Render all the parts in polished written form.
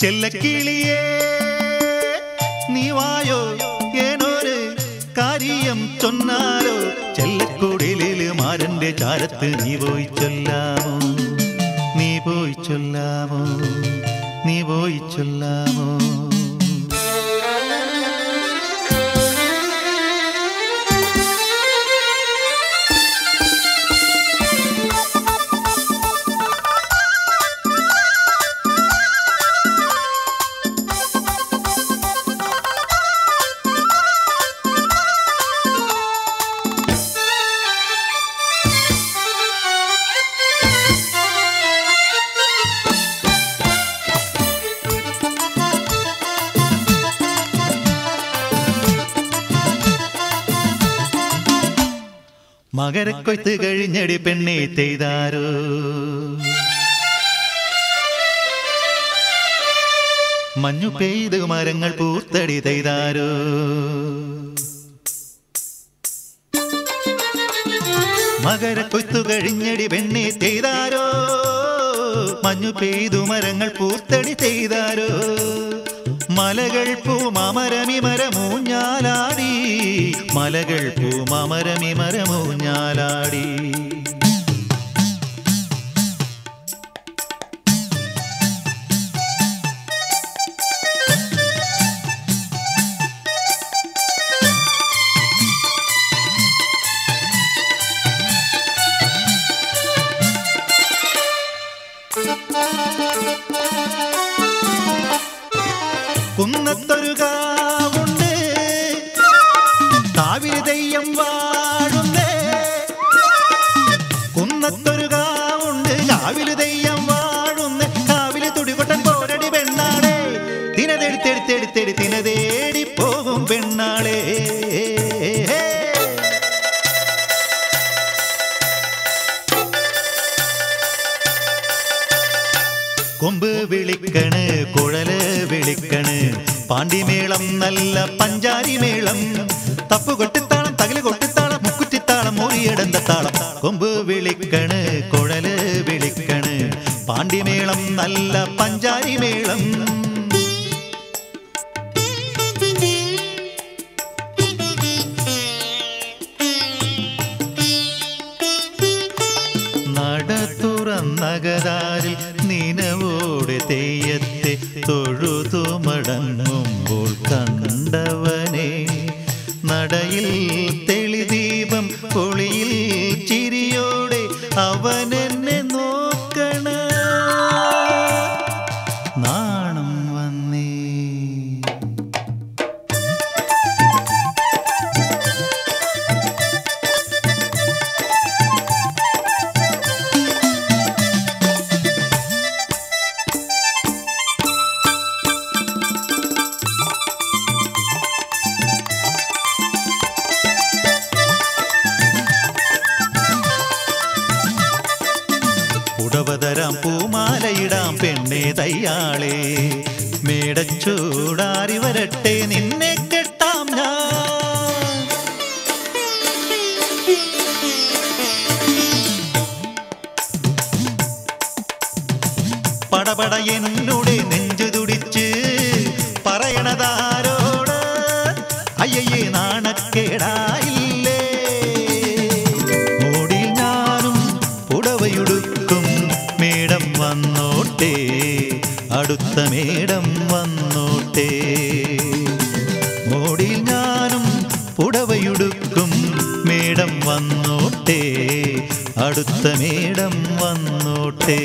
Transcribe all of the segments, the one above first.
ചെല്ലക്കിളിയേ നീ വായോ ഏനൊരു കാര്യം ചൊന്നാലോ ചെല്ലക്കുടിലിൽ മാരന്റെ ചാരത്ത് നീ പോയി ചൊല്ലാമോ നീ പോയി ചൊല്ലാമോ നീ പോയി ചൊല്ലാമോ മകരക്കൊയ്ത്ത് കഴിഞ്ഞടി പെണ്ണെ തെയ്താരോ മഞ്ഞു പെയ്ത് മരങ്ങൾ പൂത്തടി തെയ്താരോ മകരക്കൊയ്ത്തു കഴിഞ്ഞടി പെണ്ണെ തെയ്താരോ മഞ്ഞു പെയ്തു മരങ്ങൾ പൂത്തടി തെയ്താരോ മലകൾ പൂമരമിമരമൂഞ്ഞാലാടി മലകൾ പൂമരമിമരമൂഞ്ഞാലാടി കുന്നത്തൊരു കാവുണ്ട് കാവിലെ തെയ്യം വാഴുന്നേ കുന്നത്തൊരു കാവുണ്ട് കാവിലെ തെയ്യം വാഴുന്നേ കാവിലെ തുടികൊട്ടൻ പോരടി പെണ്ണാളെ തിനതെടുത്തെടുത്തെടുത്തെടി തിനതേടി പോകും പെണ്ണാളെ കൊമ്പ് വിളിക്കണ് കുഴല് വിളിക്കണ് പാണ്ടിമേളം നല്ല പഞ്ചാരി മേളം തപ്പു കൊട്ടിത്താളം തകില് കൊട്ടിത്താളം മുക്കുറ്റിത്താളം മുറിയടന്തത്താളം കൊമ്പ് വിളിക്കണ് കുഴല് വിളിക്കണ് പാണ്ടിമേളം നല്ല പഞ്ചാരി മേളം നഗതാരിൽ നിനവോടെ തെയ്യത്തെ തൊഴുതു മടങ്ങുമ്പോൾ കണ്ടവനെ നടയിൽ തെളിദീപം പൊളിയിൽ ചിരിയോടെ അവനെന്നെ നോക്കണ നാണം വന്നേ ഉടവതരാം പൂമാലയിടാം പെണ്ണേ തയ്യാളെ മേടച്ചൂടാറി വരട്ടെ നിന്നെ കെട്ടാം ഞാൻ പടപട എന്നോടെ നെഞ്ചു തുടിച്ച് പറയണതാരോട് അയ്യയ്യേ നാണക്കേടായില്ലേ ഓടി ഞാനും പുടവയുടുക്കും മേടം വന്നോട്ടെ അടുത്ത മേടം വന്നോട്ടെ മോടിൽ ഞാനും പുടവയുടുക്കും മേടം വന്നോട്ടെ അടുത്ത മേടം വന്നോട്ടെ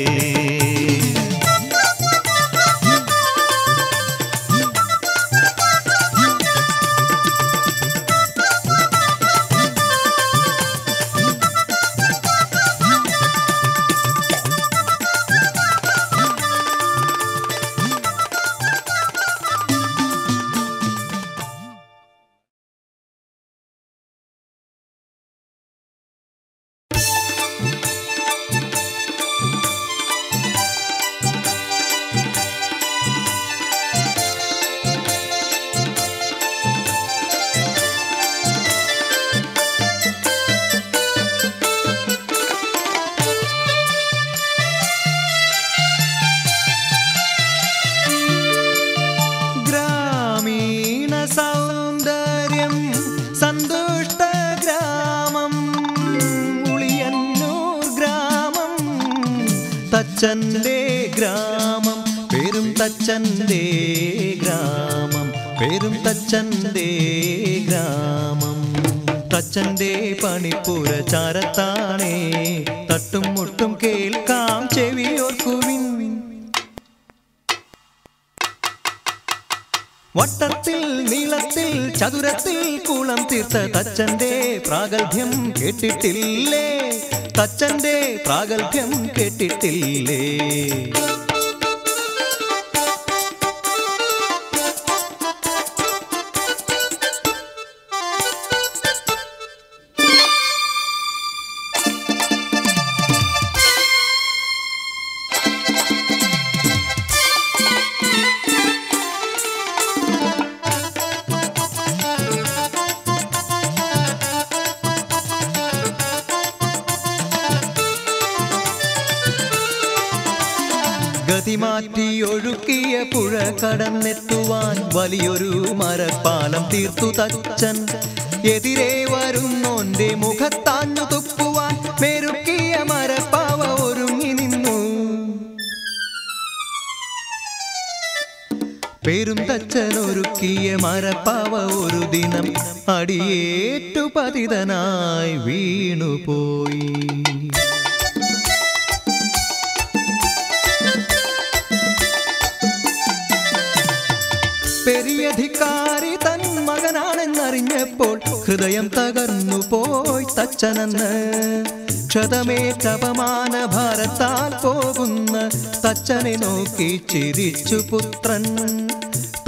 തച്ചന്റെ ഗ്രാമം പേരും തച്ചന്റെ ഗ്രാമം പേരും തച്ചന്റെ ഗ്രാമം തച്ചന്റെ പണിപ്പുര ചാരത്താണേ തട്ടും മുട്ടും കേൾക്കാം ചെവിയോർക്കുവിൻ വട്ടത്തിൽ നീളത്തിൽ ചതുരത്തിൽ കുളം തീർത്ത തച്ചന്റെ പ്രാഗൽഭ്യം കേട്ടിട്ടില്ലേ തച്ചന്റെ പ്രാഗൽഭ്യം കേട്ടിട്ടില്ലേ ഗതിമാറ്റി ഒഴുക്കിയ പുഴ കടന്നെത്തുവാൻ വലിയൊരു മരപ്പാലം തീർത്തു തച്ചൻ എതിരെ വരുന്നോന്റെ മുഖത്താഞ്ഞു തുപ്പുവാൻ മെരുക്കിയ മരപ്പാവ ഒരുങ്ങി നിന്നു പേരും തച്ചൻ ഒരുക്കിയ മരപ്പാവ ഒരു ദിനം അടിയേറ്റു പതിതനായി വീണുപോയി പെരിയധികാരി തൻ മകനാണെന്നറിഞ്ഞപ്പോൾ ഹൃദയം തകർന്നു പോയി തച്ചനെന്ന് ക്ഷതമേറ്റ അപമാന ഭാരത്താൽ പോകുന്ന തച്ചനെ നോക്കി ചിരിച്ചു പുത്രൻ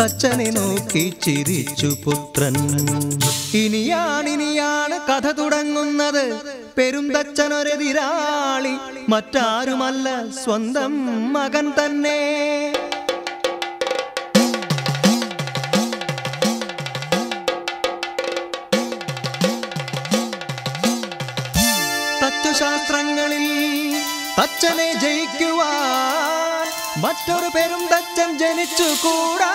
തച്ചനെ നോക്കി ചിരിച്ചു പുത്രൻ ഇനിയാണ് കഥ തുടങ്ങുന്നത് പെരുന്തച്ചനൊരെതിരാളി മറ്റാരുമല്ല സ്വന്തം മകൻ തന്നെ ശാസ്ത്രങ്ങളിൽ തച്ചനെ ജയിക്കുവാൻ മറ്റൊരു പേരും തച്ചൻ ജനിച്ചുകൂടാ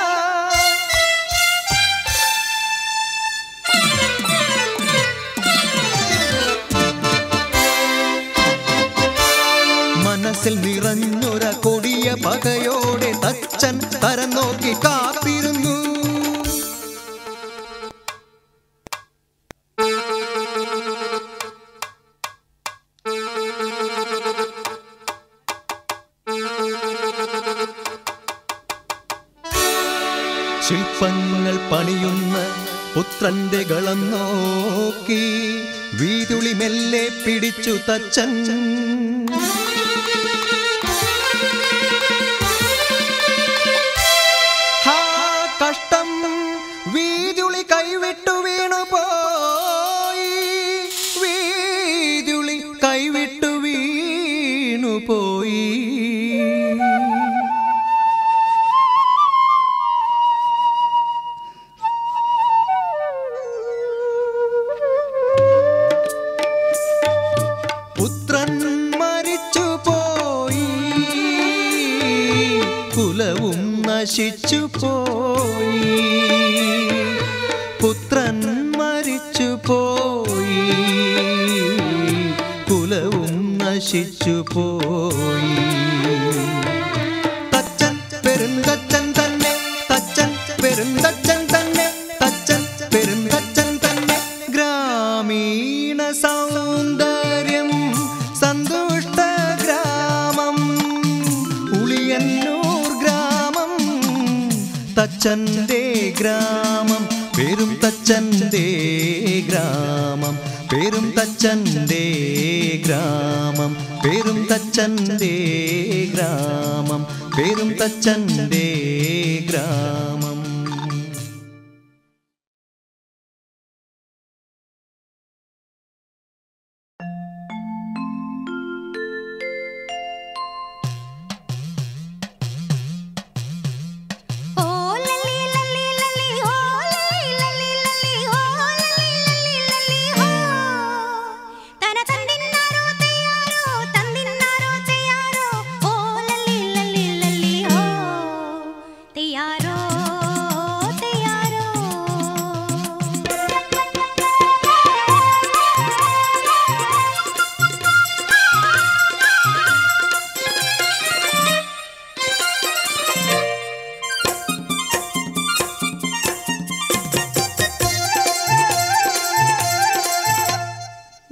മനസ്സിൽ നിറഞ്ഞൊര കൊടിയ പകയോടെ തച്ചൻ തരം നോക്കി കാത്തിരുന്നു ശില്പങ്ങൾ പണിയുന്ന പുത്രന്റെ ഗളം നോക്കി വീതുളി മെല്ലെ പിടിച്ചു തച്ചൻ ഹാ കഷ്ടം വീതുളി കൈവിട്ടു വീണുപോയി വീതുളി കൈവിട്ടു വീണുപോയി കുലവും നശിച്ചുപോയി പുത്രൻ മരിച്ചുപോയി കുലവും നശിച്ചുപോയി തച്ചൻ പെരുന്തച്ചൻ തന്നെ തച്ചൻ പെരുന്തച്ചൻ തന്നെ തച്ചൻ പെരുന്തച്ചൻ തന്നെ ഗ്രാമീണ സൗന്ദര്യം സന്തുഷ്ട ഗ്രാമം ഉളിയന്നൂർ ഗ്രാമം തച്ചന്റെ ഗ്രാമം പേരും തച്ചന്റെ ഗ്രാമം പേരും തച്ചന്റെ ഗ്രാമം പേരും തച്ചന്റെ ഗ്രാമം പേരും തച്ചന്റെ ഗ്രാമം यारो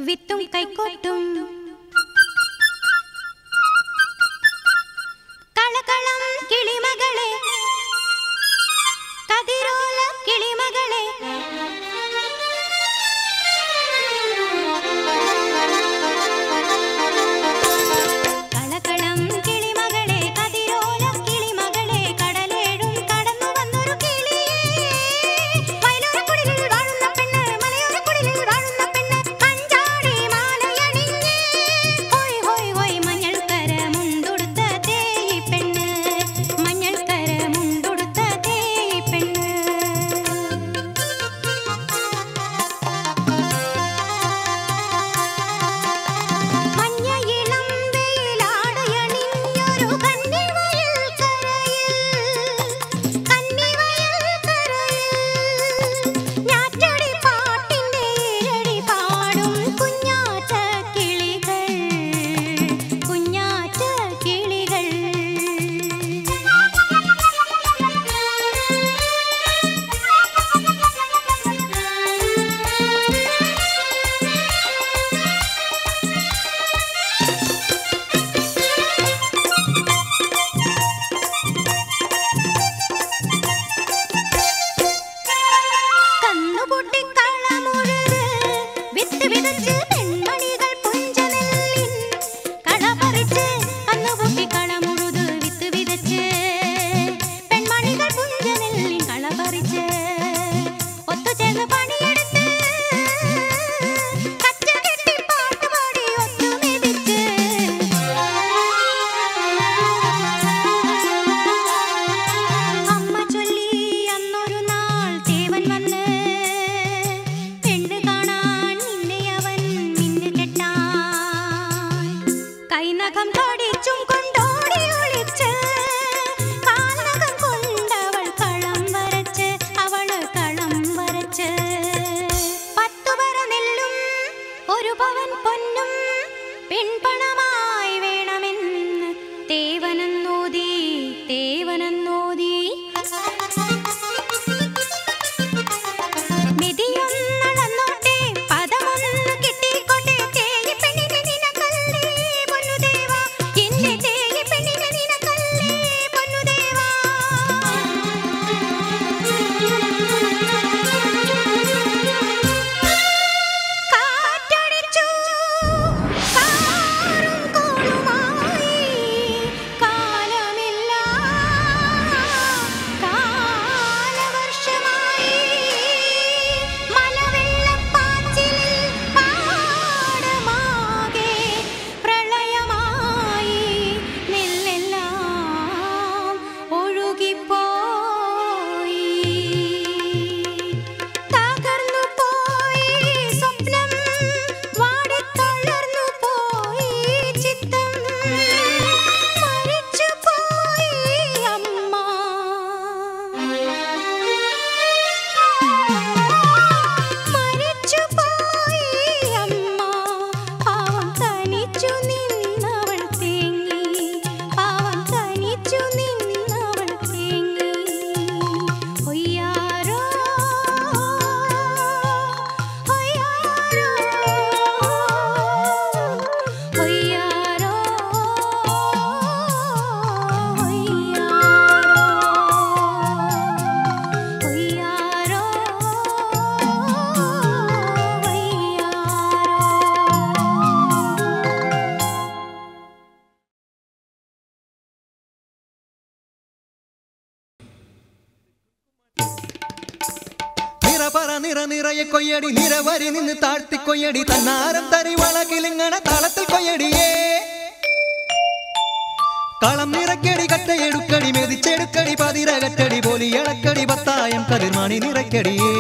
വിത്തും കൈക്കോട്ടും കളകളം കിളിമകളെ കതിരോല കിളിമകളെ കളകളം കിളിമകളെ കതിരോല കിളിമകളെ കടലേഴും കടന്നു വന്നൊരു കിളി വയലൊരുകുടിലിൽ വാഴുന്ന പെണ്ണ് മലയൊരുകുടിലിൽ വാഴുന്ന പെണ്ണ് കഞ്ചാടി മാലയണിഞ്ഞ് ഹോയ് ഹോയ് ഹോയ് മഞ്ഞൾക്കര മുണ്ടുടുത്ത തേയി പെണ്ണ് മഞ്ഞൾക്കര മുണ്ടുടുത്ത തേയി പെണ്ണ് മഞ്ഞയിളം വെയിലാടയണിഞ്ഞൊരു കന്നിവയൽ കരയിൽ ഞാറ്റടി പാട്ടിന്റെ ഇരടി പാടും കുഞ്ഞാറ്റ കിളികൾ കുഞ്ഞാറ്റ കിളികൾ കണ്ണുപൂട്ടി കളമുഴുത് വിത്ത് വിതച്ച് പെൺമണികൾ പുഞ്ചനെല്ലിൻ കള പറിച്ച് കണ്ണുപൂട്ടി കളമുഴുത് വിത്ത് വിതച്ച് പെൺമണികൾ പുഞ്ചനെല്ലിൻ കള പറിച്ച് ഒത്തുചേർന്ന് പണിയെടുത്ത് കച്ച കെട്ടി പാട്ടുപാടി ഒത്തുമെതിച്ച് അമ്മ ചൊല്ലി അന്നൊരു നാൾ ദേവൻ വന്ന് പെണ്ണ് കാണാൻ നിന്നെ അവൻ മിന്നു കെട്ടാൻ കൈനഖം കടിച്ചും കൊണ്ടോടി ഒളിച്ച് കാൽനഖം കൊണ്ടവൾ കളം വരച്ച് അവള് കളം വരച്ച് 10 പറ നെല്ലും ഒരു പവൻ പൊന്നും പെൺപണമായി വേണമെന്ന് തേവനെന്നോതി തേവനെന്നോതി മിതിയൊന്നളന്നോട്ടെ പദമൊന്ന് കിട്ടിക്കോട്ടെ തേയി പെണ്ണിനെ നിനക്കല്ലേ പൊന്നുദേവാ എന്റെ തേയി പെണ്ണിനെ നിനക്കല്ലേ പൊന്നുദേവാ കാറ്റടിച്ചു കാറും കോളുമായി കാലമില്ല കാലവർഷമായി മലവെള്ളപ്പാച്ചിലിൽ പാടമാകെ പ്രളയമായി നെല്ലെല്ലാം ഒഴുകിപ്പോയി തകർന്നു പോയി സ്വപ്നം വാടിത്തളർന്നു പോയി ചിത്തം മരിച്ചു പോയി അമ്മ മരിച്ചു പോയി അമ്മ പാവം തനിച്ചു നിന്നവൾ തേങ്ങി പാവം തനിച്ചു നിന്നവൾ തേങ്ങി ഒയ്യാരോ ഒയ്യാരോ ഒയ്യാരോ ഒയ്യാരോ നിറപറ നിറയെ കൊയ്യടി നിരവരി നിന്ന് താഴ്ത്തി കൊയ്യടി തന്നാരം തരിവള കിളിങ്ങണ താളത്തിൽ കൊയ്യടിയേ കളം നിറക്കടി കട്ടയെടുക്കടി മെതിച്ചെടുക്കടി പതിരകറ്റടി പോലി ഇളക്കടി പത്തായം കതിർമണി നിറയ്ക്കടിയേ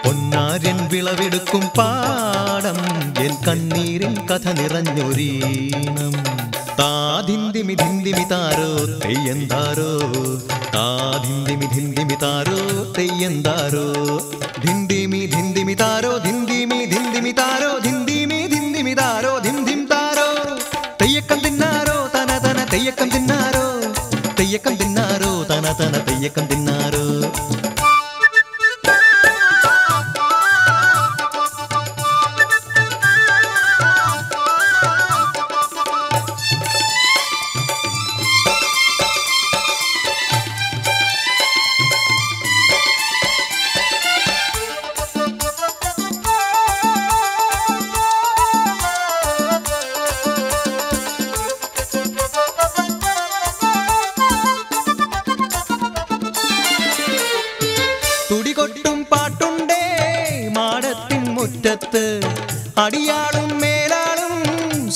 പൊന്നാര്യൻ വിളവെടുക്കും പാടം എൻ കണ്ണീരിൻ കഥ നിറഞ്ഞൊരീണം താധിന്തിമി ധിന്തിമി താരോ തെയ്യന്താരോ താധിന്തിമി ധിന്തിമി താരോ തെയ്യന്താരോ ധിന്തിമി ധിന്തിമി താരോ ധിന്തിമി ധിന്തിമി താരോ ധിന്തിമി ധിന്തിമി താരോ ധിന്തിം താരോ തെയ്യക്കം തിന്നാരോ തന തന തെയ്യക്കം തിന്നാരോ തെയ്യക്കം തിന്നാരോ തന തന തെയ്യക്കം തിന്നാരോ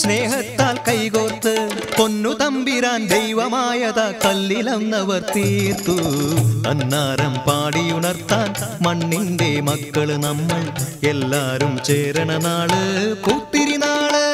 സ്നേഹത്താൽ കൈകോർത്ത് പൊന്നു തമ്പിരാൻ ദൈവമായത കല്ലിലന്നവർ തീർത്തു. അന്നാരം പാടിയുണർത്താൻ മണ്ണിന്റെ മക്കള് നമ്മൾ എല്ലാരും ചേരണ നാള് പൂത്തിരി നാള്.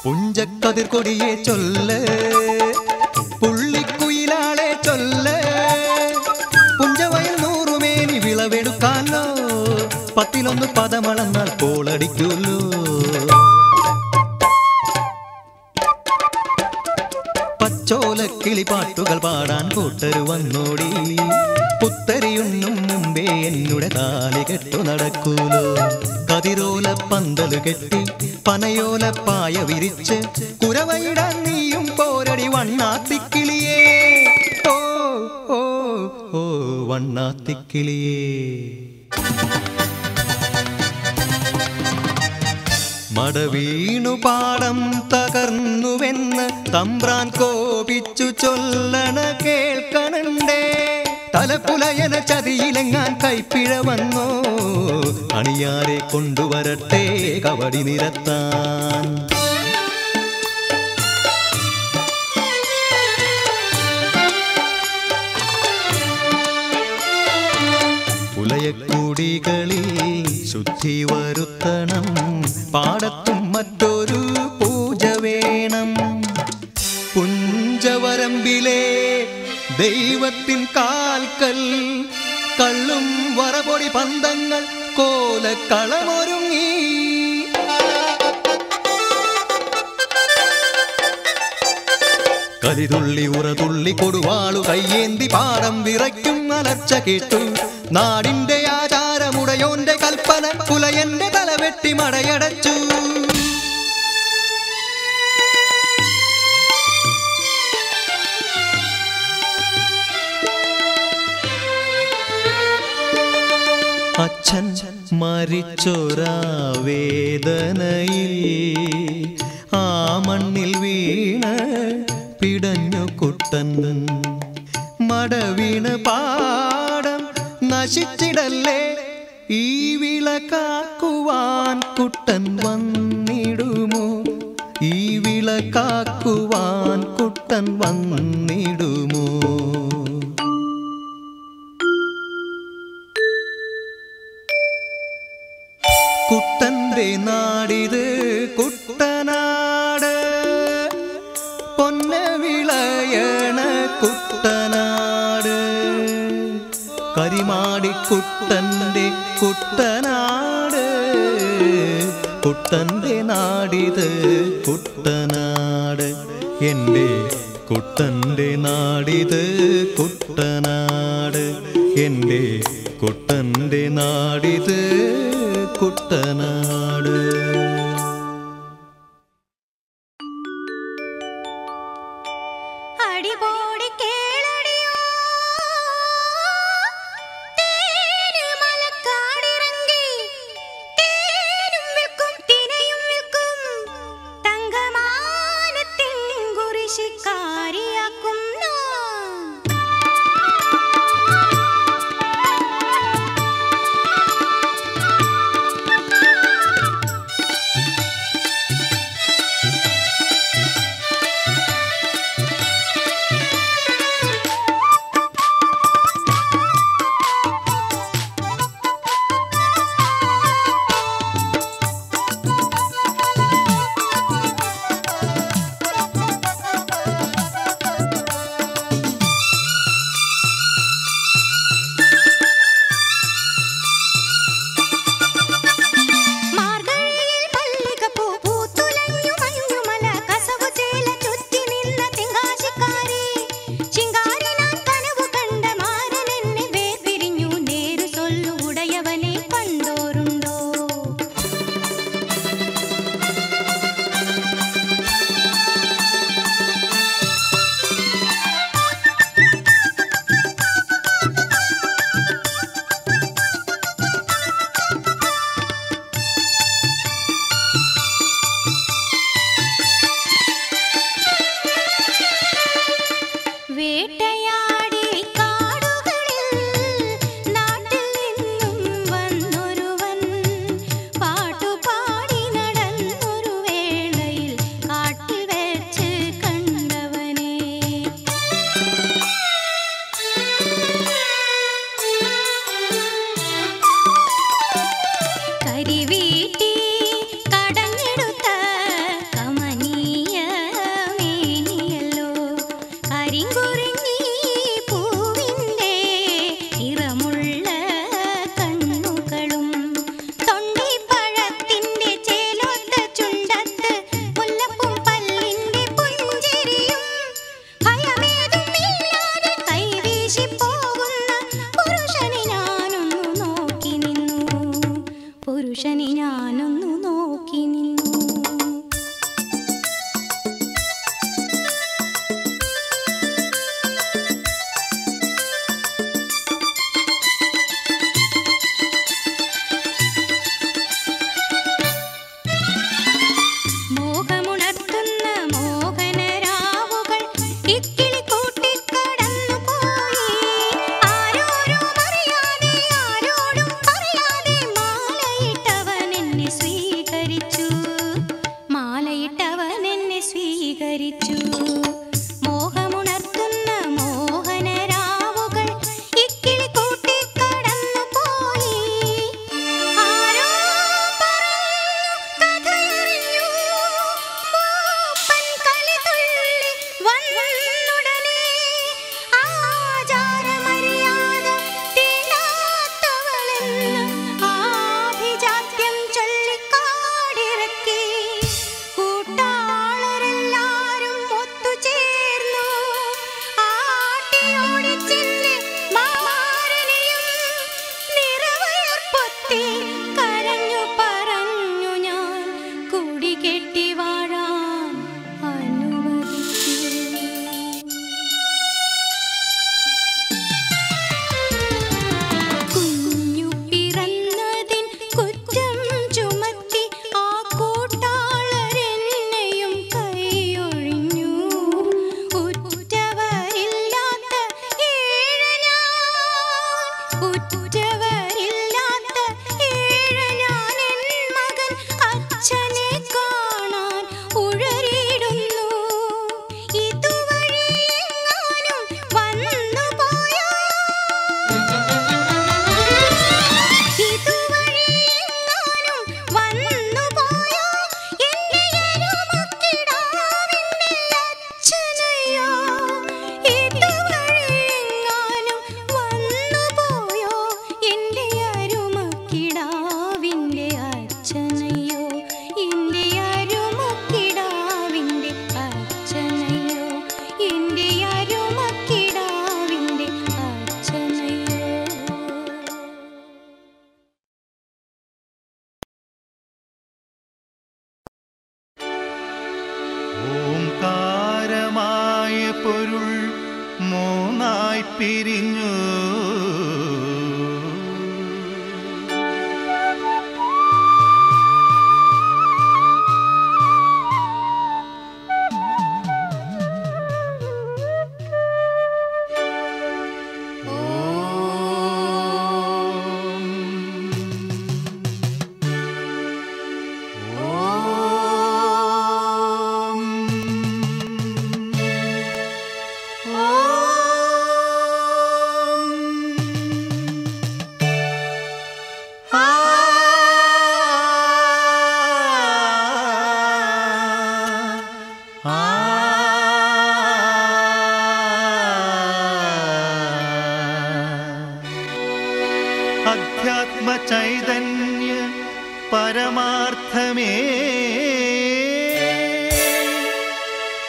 പുഞ്ചക്കതിർകൊടിയെ ചൊല്ല്, പുള്ളിക്കുയിലാളെ ചൊല്ല്, പുഞ്ചവയൽ നൂറുമേനി വിളവെടുക്കാലോ, 10 പദമളന്നാൽ കോളടിക്കൂല്ലോ. പച്ചോലക്കിളി പാട്ടുകൾ പാടാൻ കൂട്ടരു വന്നോടി, പുത്തരിയുണ്ണും മുമ്പേ എന്നുടെ താലി കെട്ടു നടക്കൂലോ. കതിരോല പന്തല് കെട്ടി പനയോല പായ വിരിച്ച് കുരവയിടാൻ നീയും പോരടി വണ്ണാത്തിക്കിളിയേ. ഓ ഓ ഓ വണ്ണാത്തിക്കിളിയേ. മടവീണു പാടം തകർന്നുവെന്ന് തമ്പ്രാൻ കോപിച്ചു ചൊല്ലണ കേൾക്കണണ്ടേ. തലപ്പുലയന ചതിയിലെങ്ങാൻ കൈപ്പിഴ വന്നോ, അണിയാരെ കൊണ്ടുവരട്ടെ കവടി നിരത്താൻ. പുലയക്കൂടികളിൽ ശുദ്ധി വരുത്തണം, പാടത്തും മറ്റൊരു പൂജ വേണം. പുഞ്ചവരമ്പിലെ ദൈവത്തിൻ കാൽക്കൽ കള്ളും വറപൊടി പന്തങ്ങൾ കോലക്കളമൊരുങ്ങി. കരിതുള്ളി ഉറതുള്ളി കൊടുവാളു കയ്യേന്തി പാടം വിറയ്ക്കും അലർച്ച കേട്ടു. നാടിന്റെ ആചാരമുടയോന്റെ കൽപ്പന പുലയന്റെ തലവെട്ടി മടയടച്ചു. അച്ഛൻ മരിച്ചൊരാ വേദനയിൽ ആ മണ്ണിൽ വീണ് പിടഞ്ഞു കുട്ടൻ. മടവീണ് പാടം നശിച്ചിടല്ലേ, ഈ വിളക്കാക്കുവാൻ കുട്ടൻ വന്നിടുമോ, ഈ വിളക്കാക്കുവാൻ കുട്ടൻ വന്നിടുമോ. കുട്ടന്റെ നാടിത് കുട്ടനാട്, പൊന്ന വിളയണ കുട്ടനാട്. കരിമാടിക്കുട്ടന്റെ കുട്ടനാട്, കുട്ടന്റെ നാടിത് കുട്ടനാട്. എൻ്റെ കുട്ടന്റെ നാടിത് കുട്ടനാട്, എൻ്റെ കുട്ടന്റെ നാടിത് കുട്ടനാട്. അടിപോടി കേളടിയോ തേന് മലക്കാടിറങ്ങി, തേനും വിൽക്കും തിനയും വിൽക്കും, തങ്കമാനത്തിൻ കുരിശിക്കാരിയാക്കും. പുരുഷനെ ഞാനൊന്നു നോക്കി നിന്നു. പിരിഞ്ഞു अध्यात्म चैतन्य परमार्थमे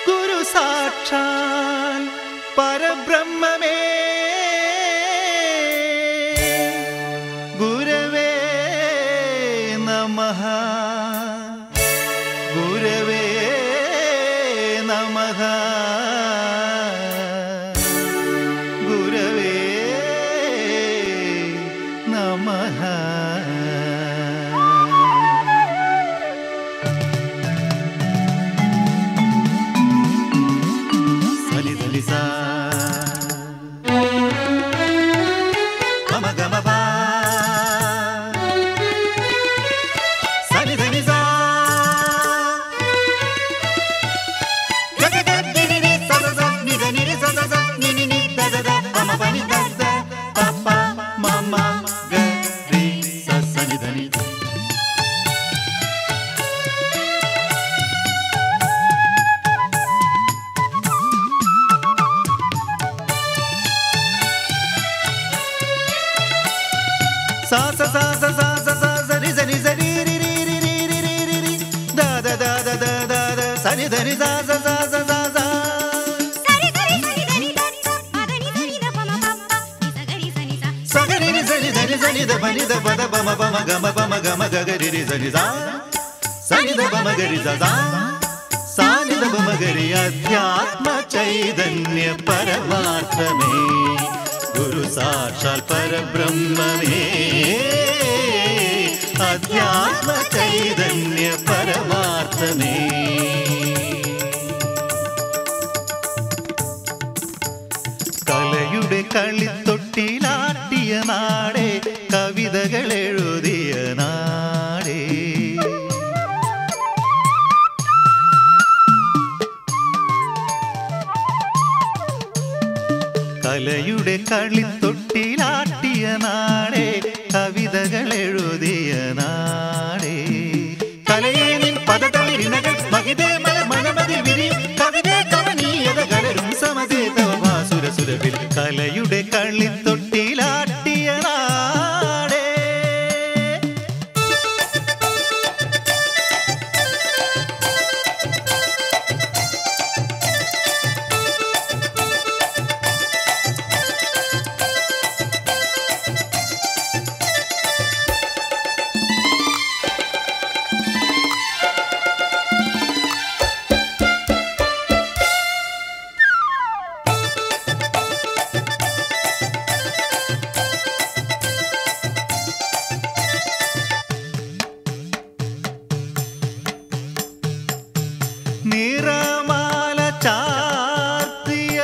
गुरु साक्षात् परब्रह्म में गुरवे नमः गुरवे नमः गुरवे नमः सनि धनि सा गम गम पा सनि धनि सा ग ग ग नि नि नि सा सा सा नि ध नि नि सा सा सा नि नि नि द द द प म प नि द द प प म म ग रि सा सा नि ध नि सा सा सा सा सा सा सा सा नि ध नि सा रि रि रि रि रि रि रि रि रि the the the the the the the सा नि ध नि सा सा सा सा सा सा सा ग रि नि सा नि ध नि सा नि నిద బనిద పద బమ బమ గమ బమ గమ గగరి సని సా సనిద బమ గరి సా సానిద బమ గరి అధ్యాత్మ చైతన్య పరమాత్మే గురు సాక్షాత్ పరబ్రహ్మమే అధ్యాత్మ చైతన్య పరమాత్మే കലയുടെ കളിത്തൊട്ടിലാട്ടിയ നാടേ കവിതകൾ എഴുതിയ നാടേ കലയുടെ കളിത്തൊട്ടിലാട്ടിയ നാടേ കവിതകൾ എഴുതിയ നാടേ കലയെ നിൻ പദതളിരിനകൾ മഹിതേ മല മനമതിൽ വിരിയും കവിതേ കവനീയതകളും സമതേ സുരസുരവിൽ കലയുടെ കളിത്തൊട്ടിലാട്ടിയ നാടേ നിറമാല ചാർത്തിയ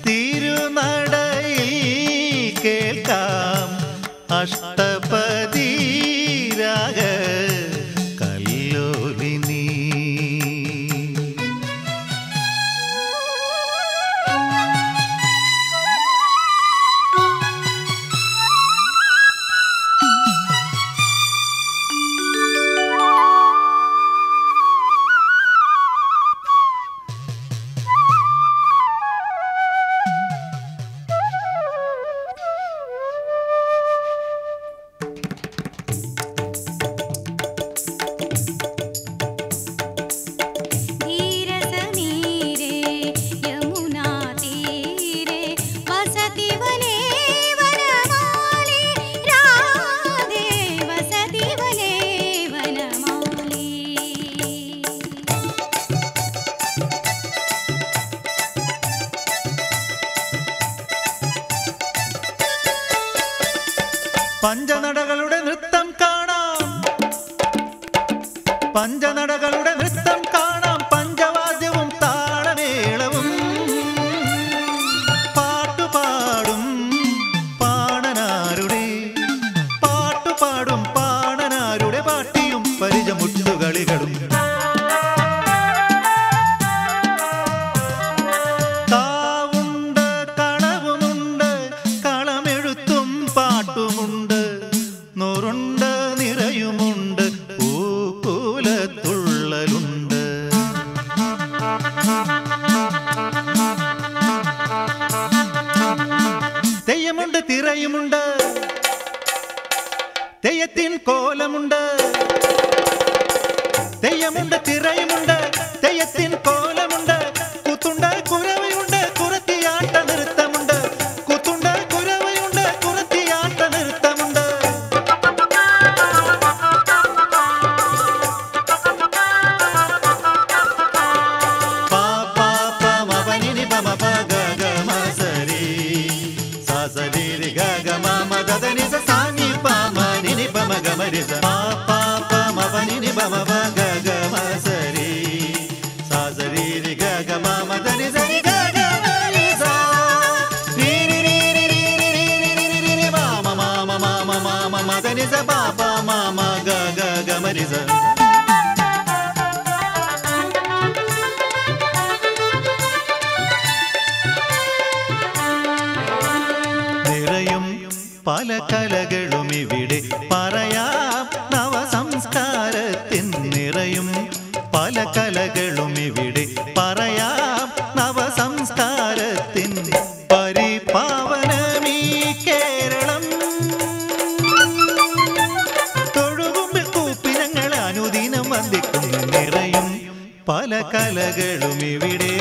തിരുനടയിൽ കേൾക്കാം അഷ്ടപതി രാഗ കല്ലോലിനി പഞ്ചനടകളുടെ നൃത്തം കാണാം പഞ്ചനടകളുടെ നൃത്തം കാണാം പഞ്ചവാദ്യവും താളമേളവും പാട്ടുപാടും പാണനാരുടെ പാട്ടുപാടും പാണനാരുടെ പാട്ടിയും പരിചമുട്ടുകളികളും താവുണ്ട് കളവുമുണ്ട് കളമെഴുത്തും പാട്ടുമുണ്ട് നൂറുണ്ട് നിറയുമുണ്ട് പൂക്കുലത്തുള്ളലുണ്ട് തെയ്യമുണ്ട് തിറയുമുണ്ട് തെയ്യത്തിൻ കോലമുണ്ട് തെയ്യമുണ്ട് തിറയുമുണ്ട് തെയ്യത്തിൻ കോലമുണ്ട് കുത്തുണ്ട് കുരവയുണ്ട് കുറത്തിയാട്ട നൃത്തമുണ്ട് കുത്തുണ്ട് കുരവയുണ്ട് കുറത്തിയാട്ട നൃത്തമുണ്ട് പാ പാ പ മ പ നി നി പ മ പ ഗ ഗ മ സ രി സ സ രി രി ഗ ഗ മ മ ద ద നി സ സ നി പ മ നി നി പ മ ഗ മ രി സ പാ പാ പ മ പ നി നി പ മ പ ഗ ഗ മ സ രി സ സ രി രി ഗ ഗ മ മ ద നി സ രി ഗ ഗ മ രി സ രി രി രി രി രി രി രി രി രി രി മ മ മ മ മ മ മ മ മ ద നി സ പ പ മ മ ഗ ഗ ഗ മ രി സ നിറയും പല കലകളും ഇവിടെ പറയാം നവസംസ്കാരത്തിൻ നിറയും പല കലകളും ഇവിടെ പറയാം നവസംസ്കാരത്തിൻ പരിപാവനമീ കേരളം തൊഴുകുമ്പിൽ കൂപ്പി ഞങ്ങൾ അനുദിനം വന്ദിക്കുന്നു നിറയും പല കലകളും ഇവിടെ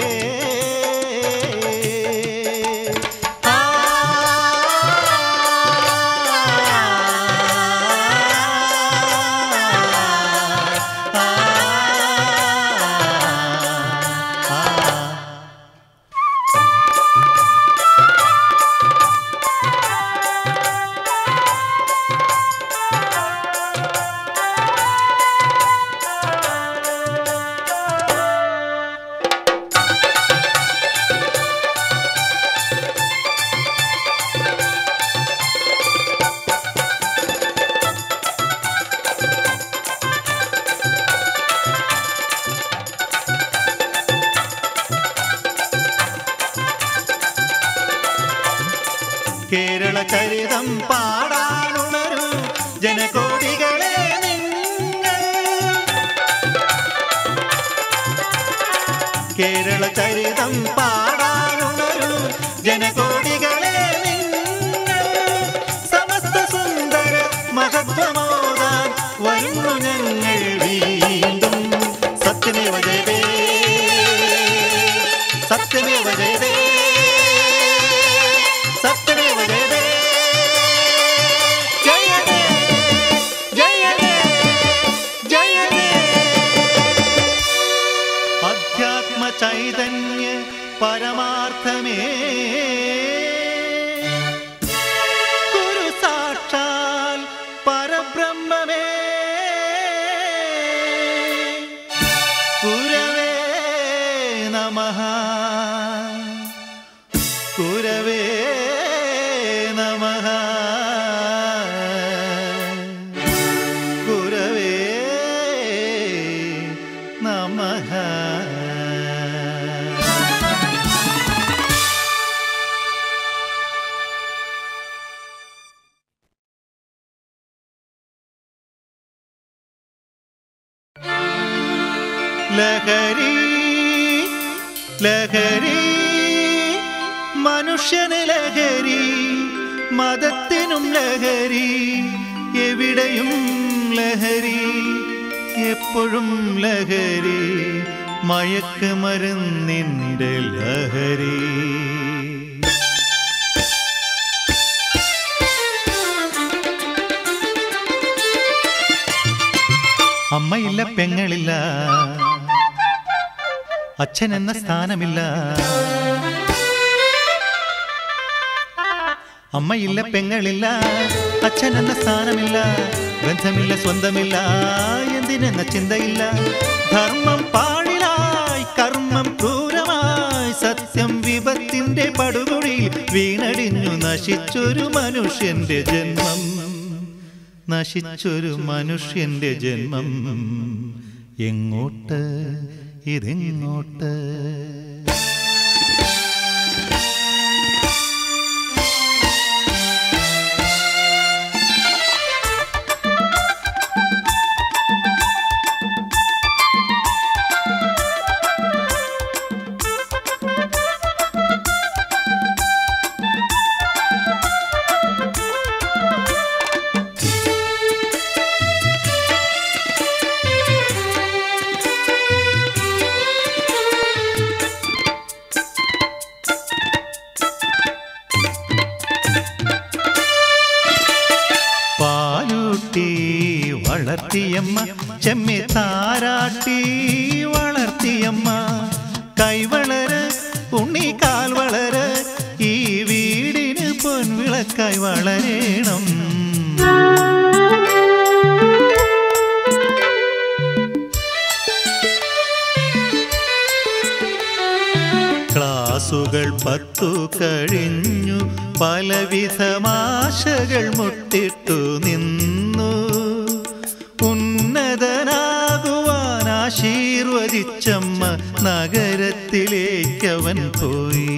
പാടാനുണരൂ ജനകോടികളെ നിങ്ങൾ. കേരള ചരിതം പാടാനുണരൂ ജനകോടികളെ നിങ്ങൾ. സമസ്ത സുന്ദര മഹത്വമോദാൻ വരുന്നു ഞങ്ങൾ വീണ്ടും. സത്യമേവ ജയതേ, സത്യമേവ ജയതേ, സത്യമേവ ജയതേ, ജയതേ ജയതേ ജയതേ. അധ്യാത്മ ചൈതന്യ പരമാർത്ഥമേ ഗുരു സാക്ഷാൽ പരബ്രഹ്മമേ ഗുരവേ നമഃ, ഗുരവേ നമഃ, ഗുരവേ നമഃ. ലഹരി ലഹരി മനുഷ്യന് ലഹരി, മതത്തിനും ലഹരി, എവിടെയും ലഹരി, എപ്പോഴും ലഹരി, മയക്കുമരുന്നിൻ്റെ ലഹരി. അമ്മയില്ല, പെങ്ങളില്ല, അച്ഛൻ എന്ന സ്ഥാനമില്ല. അമ്മയില്ല, പെങ്ങളില്ല, അച്ഛൻ എന്ന സ്ഥാനമില്ല, ബന്ധമില്ല, സ്വന്തമില്ല, എന്തിനെന്ന ചിന്തയില്ല. ധർമ്മം പാഴിലായി, കർമ്മം ക്രൂരമായി, സത്യം വിപത്തിന്റെ പടുകുഴിയിൽ വീണടിഞ്ഞു നശിച്ചൊരു മനുഷ്യന്റെ ജന്മം, നശിച്ചൊരു മനുഷ്യന്റെ ജന്മം. എങ്ങോട്ട് ഇതെങ്ങോട്ട്? വളർത്തിയമ്മ ചെമ്മി താരാട്ടി വളർത്തിയമ്മ, കൈവളര് ഉണ്ണി കാൽ വളര്, ഈ വീടിന് പൊൻവിളക്കായി വളരണം. ക്ലാസുകൾ 10 കഴിഞ്ഞു, പലവിധമാശകൾ മുട്ടിട്ടു നിന്നു. ഉന്നതനാകുവാൻ ആശീർവദിച്ചമ്മ, നഗരത്തിലേക്കവൻ പോയി.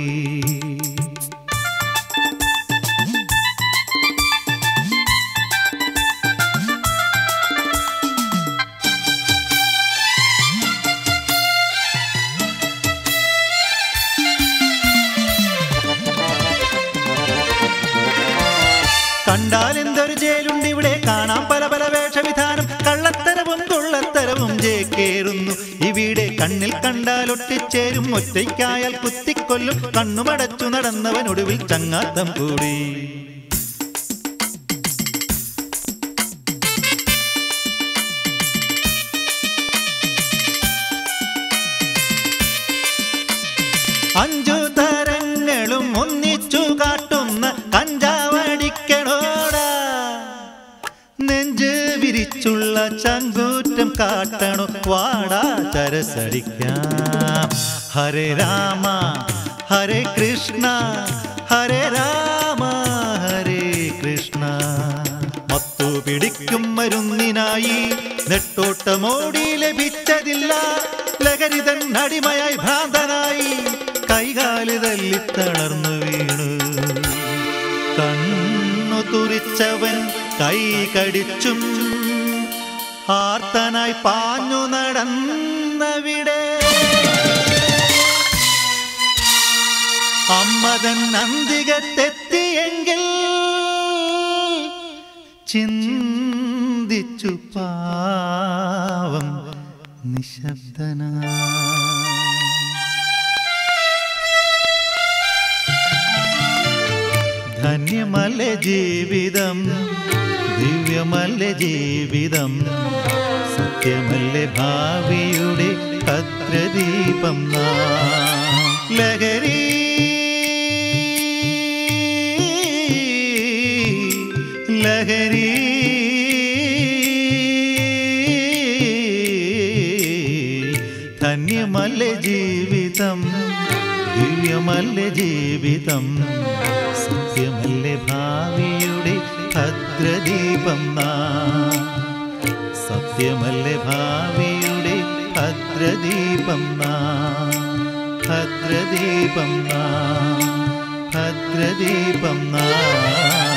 കണ്ടാൽ എന്തൊരു ജയിലുണ്ട് ഇവിടെ, കാണാം പല പല വേഷവിധാനം, കള്ളത്തരവും കൊള്ളത്തരവും ജയിക്കേറുന്നു ഇവിടെ. കണ്ണിൽ കണ്ടാൽ ഒട്ടിച്ചേരും, ഒറ്റയ്ക്കായാൽ കുത്തിക്കൊല്ലും, കണ്ണുമടച്ചു നടന്നവനൊടുവിൽ ചങ്ങാത്തം കൂടി. അഞ്ചു തരങ്ങളും ഒന്നിച്ചു കാട്ടുന്ന കഞ്ചാവടിക്കണോടാ, നെഞ്ച് വിരിച്ചുള്ള ചങ്കൂറ്റം കാട്ടണോ, വാടാ ചരസടിക്കാം. ഹരേ രാമ ഹരേ കൃഷ്ണ, ഹരേ രാമ ഹരേ കൃഷ്ണ. മത്തു പിടിക്കും മരുന്നിനായി നെട്ടോട്ടമോടി ലഭിച്ചതില്ല, ലഹരിതൻ അടിമയായി കൈകാല് തല്ലി തളർന്നു വീണു, കണ്ണു തുറിച്ചവൻ കൈ കടിച്ചും ആർത്തനായി പാഞ്ഞു നടന്നവിടെ അമ്മതൻ അന്തികത്തെത്തിയെങ്കിൽ ചിന്തിച്ചു പാവം നിശബ്ദനാ. ധന്യമല്ലേ ജീവിതം, ദിവ്യമല്ലേ ജീവിതം, സത്യമല്ലേ ഭാവിയുടെ ഭദ്രദീപം നാം. ലഹരി ലഹരി ധന്യമല്ലേ ജീവിതം, ദിവ്യമല്ലേ ജീവിതം, സത്യമല്ലേ ഭാവിയുടെ ഭദ്രദീപം നാം. സത്യമല്ലേ ഭാവിയുടെ ഭദ്രദീപം നാം. ഭദ്രദീപം നാം. ഭദ്രദീപം നാം.